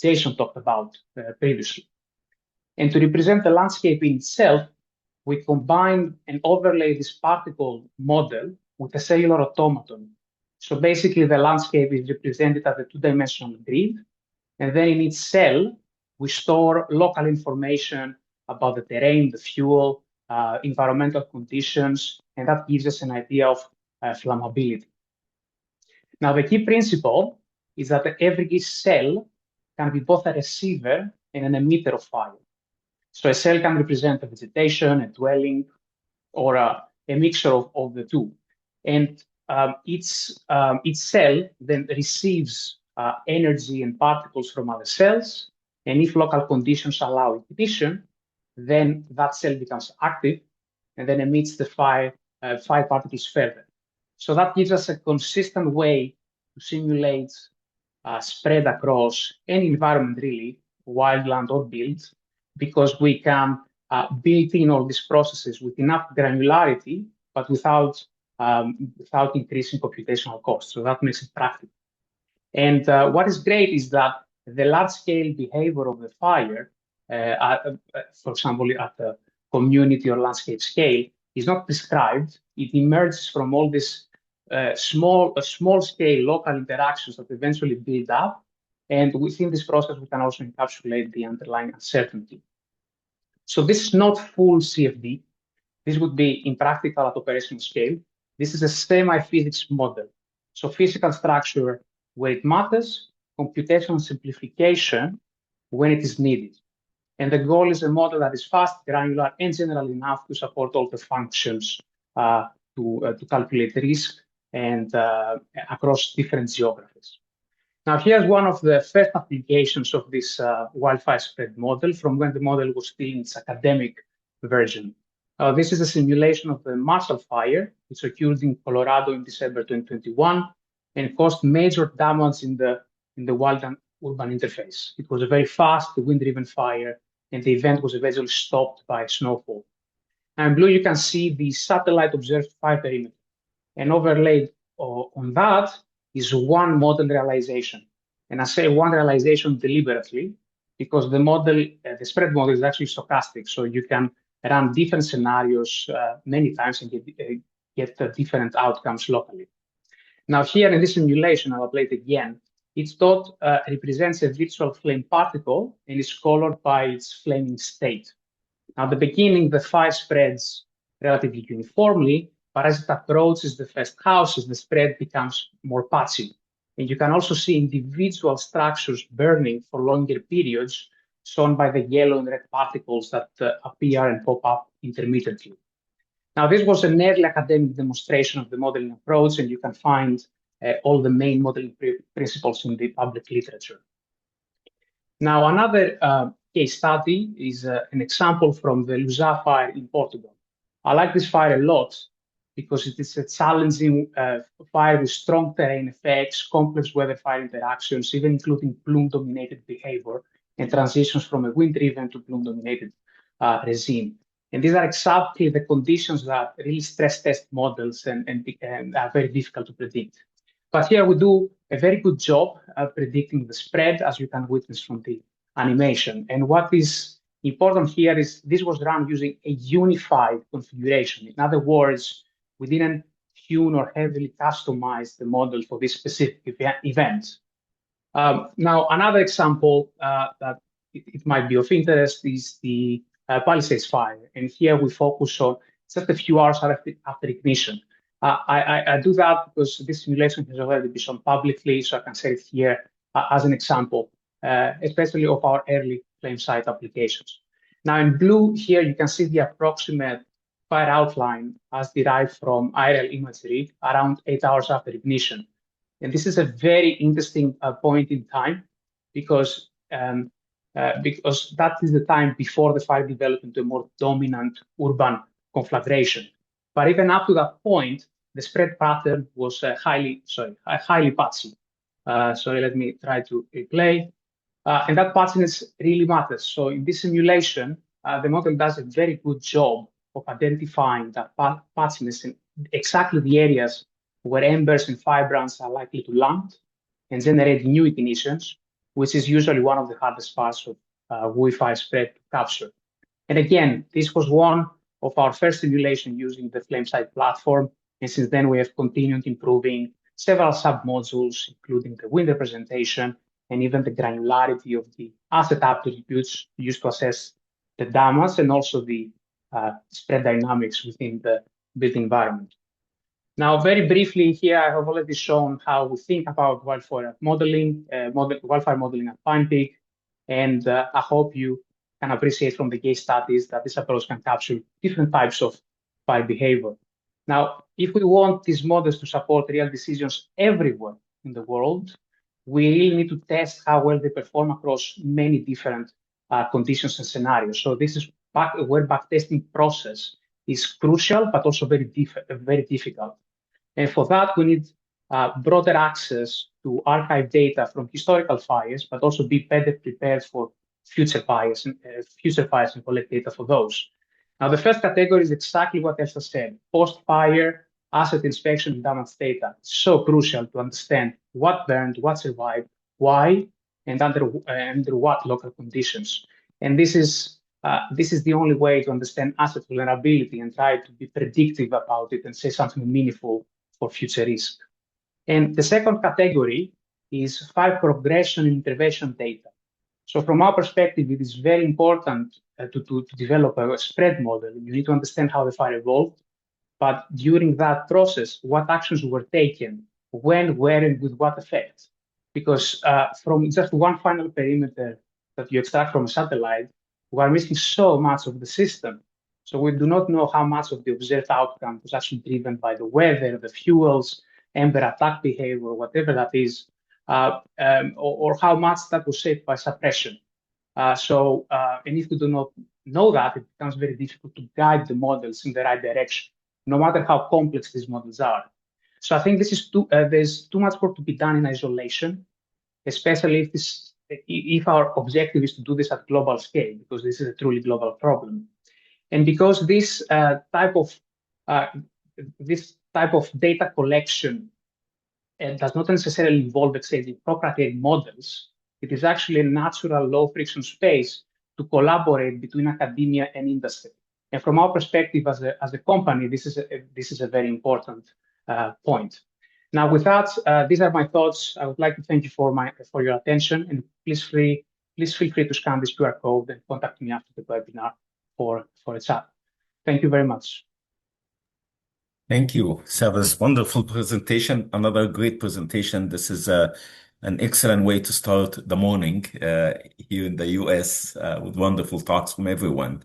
Jason talked about previously. And to represent the landscape in itself, we combine and overlay this particle model with a cellular automaton. So basically, the landscape is represented as a two-dimensional grid, and then in each cell, we store local information about the terrain, the fuel, environmental conditions, and that gives us an idea of flammability. Now, the key principle is that every cell can be both a receiver and an emitter of fire. So a cell can represent a vegetation, a dwelling, or a mixture of the two. And each cell then receives energy and particles from other cells. And if local conditions allow ignition, then that cell becomes active and then emits the fire particles further. So that gives us a consistent way to simulate spread across any environment, really, wildland or built, because we can build in all these processes with enough granularity, but without increasing computational costs. So that makes it practical. And what is great is that the large-scale behavior of the fire, for example, at the community or landscape scale, is not prescribed. It emerges from all these small-scale local interactions that eventually build up. And within this process, we can also encapsulate the underlying uncertainty. So this is not full CFD. This would be impractical at operational scale. This is a semi-physics model. So physical structure where it matters, computational simplification when it is needed. And the goal is a model that is fast, granular, and general enough to support all the functions to calculate risk and across different geographies. Now, here's one of the first applications of this wildfire spread model from when the model was still in its academic version. This is a simulation of the Marshall Fire, which occurred in Colorado in December 2021 and caused major damage in the Wildland-Urban interface. It was a very fast, wind-driven fire, and the event was eventually stopped by snowfall. And in blue, you can see the satellite observed fire perimeter. And overlaid on that is one model realization. And I say one realization deliberately because the model, the spread model is actually stochastic. So you can run different scenarios many times and get different outcomes locally. Now here in this simulation, I'll play it again. Its dot represents a virtual flame particle and is colored by its flaming state. Now, at the beginning, the fire spreads relatively uniformly, but as it approaches the first houses, the spread becomes more patchy. And you can also see individual structures burning for longer periods, shown by the yellow and red particles that appear and pop up intermittently. Now, this was an early academic demonstration of the modeling approach, and you can find all the main modeling principles in the public literature. Now, another case study is an example from the Elsa fire in Portugal. I like this fire a lot because it is a challenging fire with strong terrain effects, complex weather-fire interactions, even including plume-dominated behavior and transitions from a wind-driven to plume-dominated regime. And these are exactly the conditions that really stress test models and are very difficult to predict. But here we do a very good job at predicting the spread, as you can witness from the animation. And what is important here is this was run using a unified configuration. In other words, we didn't tune or heavily customize the model for this specific event. Now, another example that it might be of interest is the Palisades fire. And here we focus on just a few hours after ignition. I do that because this simulation has already been shown publicly, so I can say it here as an example, especially of our early flame site applications. Now in blue here, you can see the approximate fire outline as derived from aerial imagery around 8 hours after ignition. And this is a very interesting point in time because that is the time before the fire developed into a more dominant urban conflagration. But even up to that point, the spread pattern was highly patchy. So let me try to replay. And that patchiness really matters. So in this simulation, the model does a very good job of identifying that patchiness in exactly the areas where embers and firebrands are likely to land and generate new ignitions, which is usually one of the hardest parts of wildfire spread to capture. And again, this was one of our first simulation using the FlameSight platform. And since then, we have continued improving several sub-modules, including the wind representation and even the granularity of the asset attributes used to assess the damage and also the spread dynamics within the built environment. Now, very briefly here, I have already shown how we think about wildfire modeling, wildfire modeling at Pine Peak. And I hope you can appreciate from the case studies that this approach can capture different types of fire behavior. Now, if we want these models to support real decisions everywhere in the world, we really need to test how well they perform across many different conditions and scenarios. So this is where backtesting process is crucial, but also very difficult. And for that, we need broader access to archive data from historical fires, but also be better prepared for future fires and collect data for those. Now, the first category is exactly what Elsa said: post-fire asset inspection and damage data. It's so crucial to understand what burned, what survived, why, and under what local conditions. And this is the only way to understand asset vulnerability and try to be predictive about it and say something meaningful for future risk. And the second category is fire progression and intervention data. So from our perspective, it is very important to develop a spread model. You need to understand how the fire evolved, but during that process, what actions were taken, when, where, and with what effect. Because from just one final perimeter that you extract from a satellite, we are missing so much of the system. So we do not know how much of the observed outcome was actually driven by the weather, the fuels, ember attack behavior, whatever that is, or how much that was shaped by suppression. And if we do not know that, it becomes very difficult to guide the models in the right direction, no matter how complex these models are. So I think this is there's too much work to be done in isolation, especially if our objective is to do this at global scale, because this is a truly global problem. And because this type of data collection does not necessarily involve exchanging proprietary models, it is actually a natural low friction space to collaborate between academia and industry. And from our perspective as a company, this is a very important point. Now, with that, these are my thoughts. I would like to thank you for your attention, and please feel free to scan this QR code and contact me after the webinar for a chat. Thank you very much. Thank you, Savvas. Wonderful presentation. Another great presentation. This is an excellent way to start the morning here in the US with wonderful talks from everyone.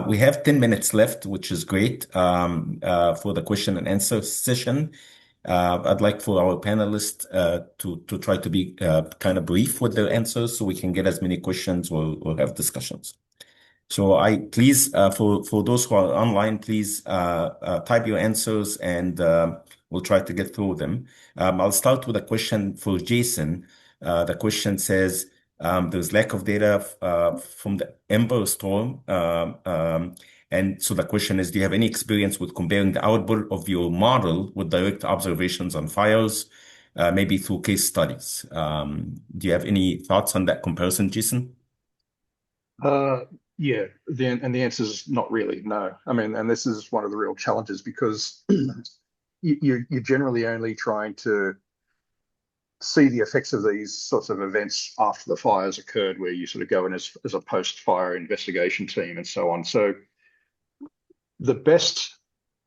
We have 10 minutes left, which is great for the question and answer session. I'd like for our panelists to try to be kind of brief with their answers so we can get as many questions or have discussions. So please, for those who are online, please type your answers and we'll try to get through them. I'll start with a question for Jason. The question says, there's lack of data from the Ember storm. And so the question is, do you have any experience with comparing the output of your model with direct observations on fires, maybe through case studies? Do you have any thoughts on that comparison, Jason? Yeah, the answer is not really, no. I mean, and this is one of the real challenges because you're generally only trying to see the effects of these sorts of events after the fires occurred, where you sort of go in as a post-fire investigation team and so on. So the best,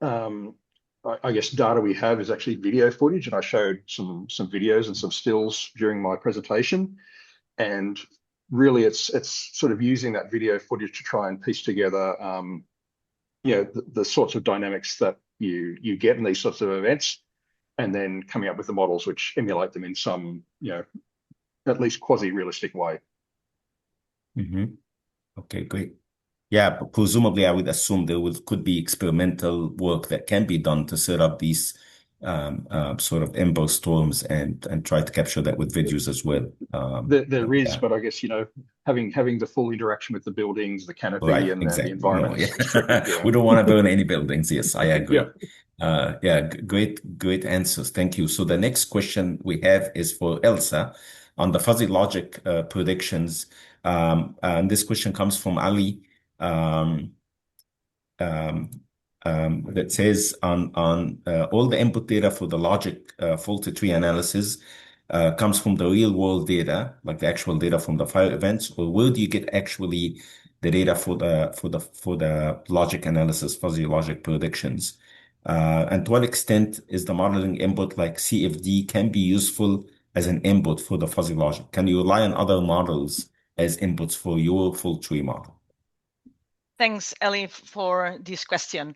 I guess, data we have is actually video footage, and I showed some videos and some stills during my presentation. And really, it's sort of using that video footage to try and piece together, the sorts of dynamics that you get in these sorts of events, and then coming up with the models which emulate them in some, at least quasi-realistic way. Mm-hmm. Okay, great. Yeah, but presumably I would assume there could be experimental work that can be done to set up these sort of Ember storms and try to capture that with videos as well. There is, but I guess, having the full interaction with the buildings, the canopy, right, and exactly. the environment. Yeah. We don't want to burn any buildings. Yes, I agree. Yeah. Great answers. Thank you. So the next question we have is for Elsa on the fuzzy logic predictions. And this question comes from Ali. That says on all the input data for the logic faulty tree analysis comes from the real world data, like the actual data from the fire events, or where do you get actually the data for the logic analysis, fuzzy logic predictions? And to what extent is the modeling input like CFD can be useful as an input for the fuzzy logic? Can you rely on other models as inputs for your full tree model? Thanks, Ellie, for this question.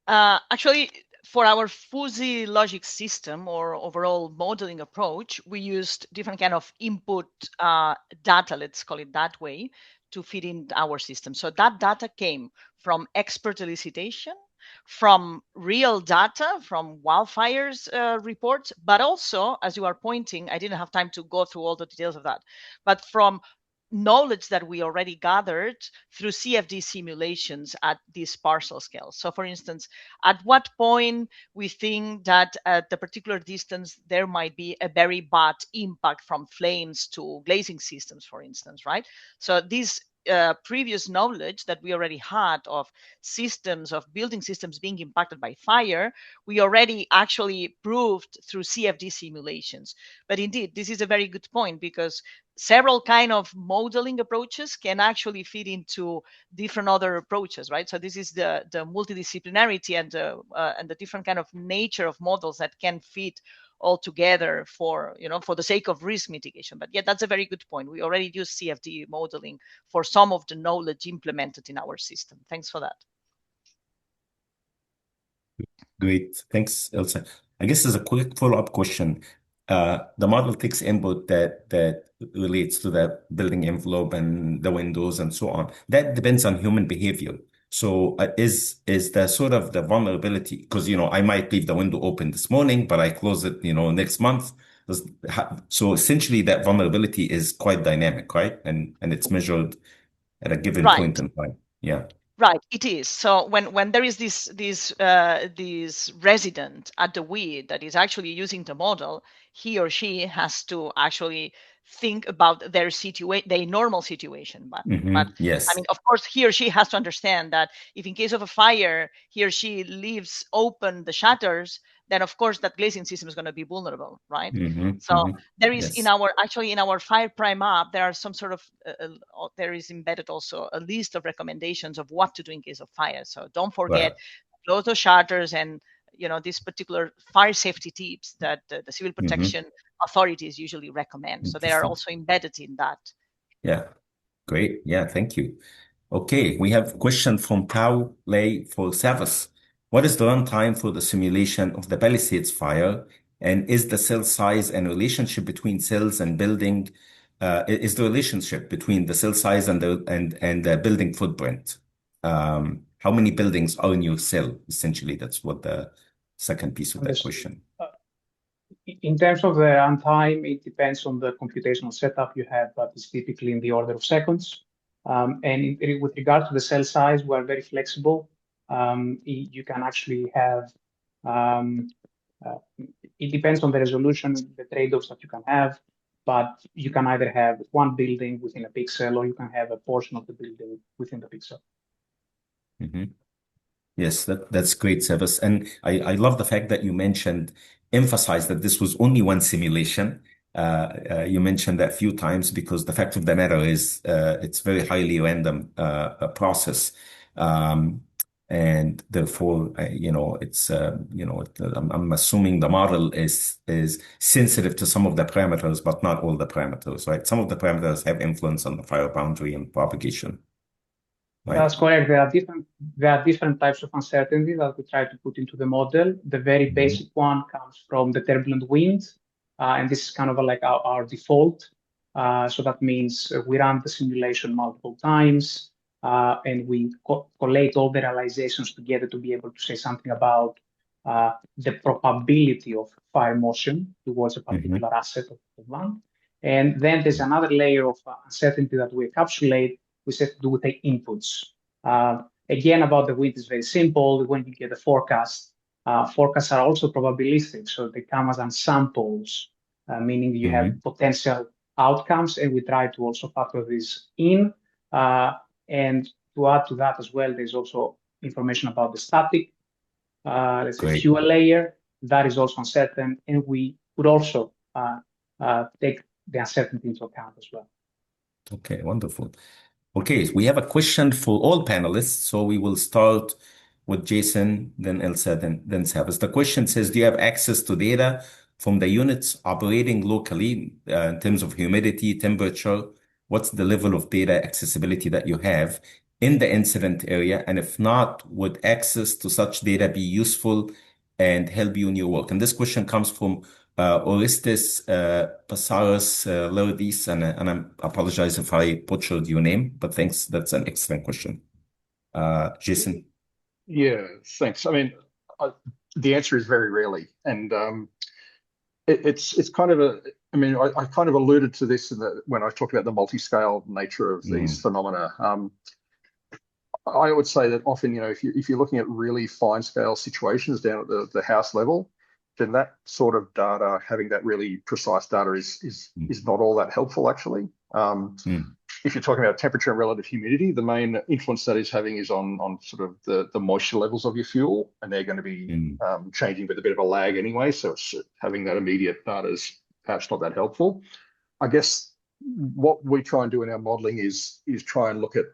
Actually, for our fuzzy logic system or overall modeling approach, we used different kind of input data, let's call it that way, to feed in our system. So that data came from expert elicitation, from real data, from wildfires reports, but also, as you are pointing, I didn't have time to go through all the details of that, but from knowledge that we already gathered through CFD simulations at this parcel scale. So for instance, at what point we think that at the particular distance, there might be a very bad impact from flames to glazing systems, for instance, right? So this previous knowledge that we already had of systems, of building systems being impacted by fire, we already actually proved through CFD simulations. But indeed, this is a very good point because several kind of modeling approaches can actually feed into different other approaches, right? So this is the multidisciplinarity and the different kind of nature of models that can fit all together for the sake of risk mitigation. But yeah, that's a very good point. We already use CFD modeling for some of the knowledge implemented in our system. Thanks for that. Great. Thanks, Elsa. I guess as a quick follow-up question, the model takes input that relates to that building envelope and the windows and so on. That depends on human behavior. So is the sort of the vulnerability, because, I might leave the window open this morning, but I close it, next month. So essentially that vulnerability is quite dynamic, right? And it's measured at a given point in time. Yeah. Right, it is. So when there is this resident at the WID that is actually using the model, he or she has to actually think about their normal situation. But Yes. I mean, of course, he or she has to understand that if in case of a fire, he or she leaves open the shutters, then of course that glazing system is going to be vulnerable, right? So there is Yes. in our Fire Prime app, there are some sort of there is embedded also a list of recommendations of what to do in case of fire. So don't forget, close those shutters and these particular fire safety tips that the civil protection authorities usually recommend. So they are also embedded in that. Yeah, great. Yeah, thank you. Okay, we have a question from Pau Lei for Savvas. What is the runtime for the simulation of the Palisades fire? And is the cell size and relationship between cells and building, is the relationship between the cell size and the building footprint? How many buildings are in your cell? Essentially, that's what the second piece of that question. In terms of the runtime, it depends on the computational setup you have, but it's typically in the order of seconds. And with regard to the cell size, we're very flexible. You can actually have, it depends on the resolution, the trade-offs that you can have, but you can either have one building within a pixel or you can have a portion of the building within the pixel. Yes, that's great, Savvas. And I love the fact that you emphasized that this was only one simulation. You mentioned that a few times because the fact of the matter is it's very highly random process. And therefore, I'm assuming the model is sensitive to some of the parameters, but not all the parameters, right? Some of the parameters have influence on the fire boundary and propagation. Right? That's correct. There are different types of uncertainty that we try to put into the model. The very basic one comes from the turbulent wind, and this is kind of like our default. So that means we run the simulation multiple times, and we collate all the realizations together to be able to say something about the probability of fire motion towards a particular asset of land. And then there's another layer of uncertainty that we encapsulate, which has to do with the inputs. Again, about the wind is very simple. When you get a forecast, forecasts are also probabilistic, so they come as ensamples, meaning you have potential outcomes, and we try to also factor this in. And to add to that as well, there's also information about the static, let's say, fuel layer that is also uncertain, and we could also take the uncertainty into account as well. Okay, wonderful. Okay, so we have a question for all panelists. So we will start with Jason, then Elsa, then Savvas. The question says, do you have access to data from the units operating locally in terms of humidity, temperature? What's the level of data accessibility that you have in the incident area? And if not, would access to such data be useful and help you in your work? And this question comes from Orestes Pasaros Lerdis, and I apologize if I butchered your name, but thanks. That's an excellent question. Jason? Yeah, thanks. I mean, the answer is very rarely. And it's kind of I kind of alluded to this when I talked about the multi-scale nature of these phenomena. I would say that often, if you're looking at really fine scale situations down at the house level, then that sort of data, having that really precise data is not all that helpful, actually. If you're talking about temperature and relative humidity, the main influence that is having is on sort of the moisture levels of your fuel, and they're going to be changing with a bit of a lag anyway. So having that immediate data is perhaps not that helpful. I guess what we try and do in our modeling is try and look at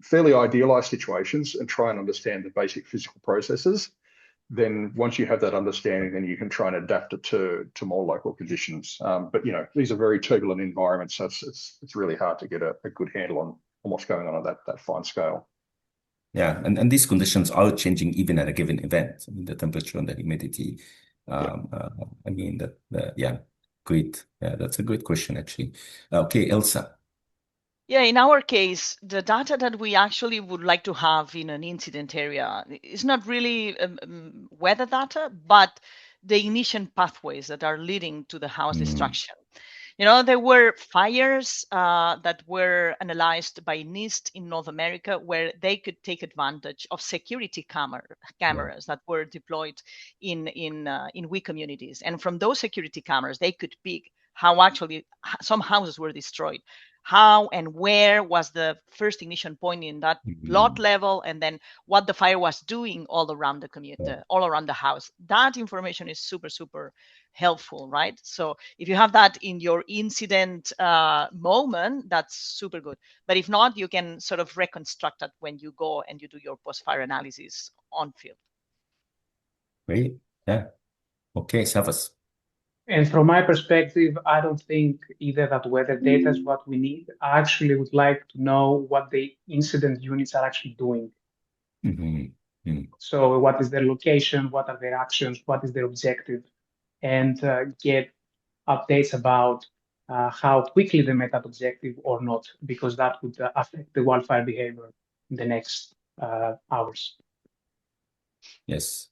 fairly idealized situations and try and understand the basic physical processes. Then once you have that understanding, then you can try and adapt it to more local conditions. But these are very turbulent environments, so it's really hard to get a good handle on what's going on at that fine scale. Yeah, and these conditions are changing even at a given event. I mean, the temperature and the humidity. Great. Yeah, that's a great question, actually. Okay, Elsa. Yeah, in our case, the data that we actually would like to have in an incident area is not really weather data, but the ignition pathways that are leading to the house destruction. There were fires that were analyzed by NIST in North America, where they could take advantage of security cameras that were deployed in weak communities. And from those security cameras, they could pick how actually some houses were destroyed. How and where was the first ignition point in that plot level, and then what the fire was doing all around the community, all around the house. That information is super, super helpful, right? So if you have that in your incident moment, that's super good. But if not, you can sort of reconstruct that when you go and you do your post-fire analysis on field. Great. Yeah. Okay, Savvas. And from my perspective, I don't think either that weather data is what we need. I actually would like to know what the incident units are actually doing. So what is their location? What are their actions? What is their objective? And get updates about how quickly they met that objective or not, because that would affect the wildfire behavior in the next hours. Yes.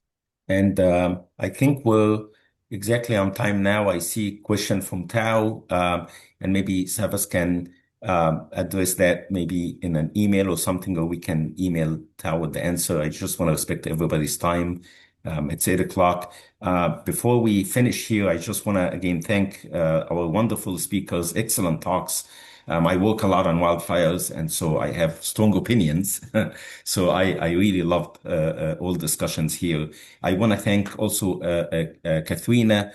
And I think we're exactly on time now. I see a question from Tao, and maybe Savas can address that maybe in an email or something, or we can email Tao with the answer. I just want to respect everybody's time. It's 8 o'clock. Before we finish here, I just want to again thank our wonderful speakers, excellent talks. I work a lot on wildfires, and so I have strong opinions. So I really loved all discussions here. I want to thank also Katharina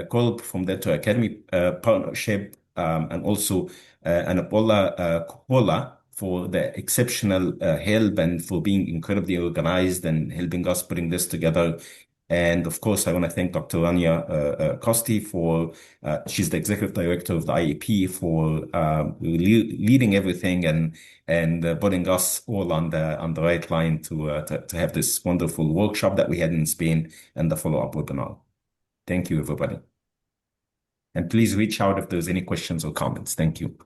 Kolb from the Academy Partnership, and also Anapola Coppola for the exceptional help and for being incredibly organized and helping us putting this together. And of course, I want to thank Dr. Rania Kosti for, she's the executive director of the IAP, for leading everything and putting us all on the right line to have this wonderful workshop that we had in Spain and the follow-up webinar. Thank you, everybody. And please reach out if there's any questions or comments. Thank you.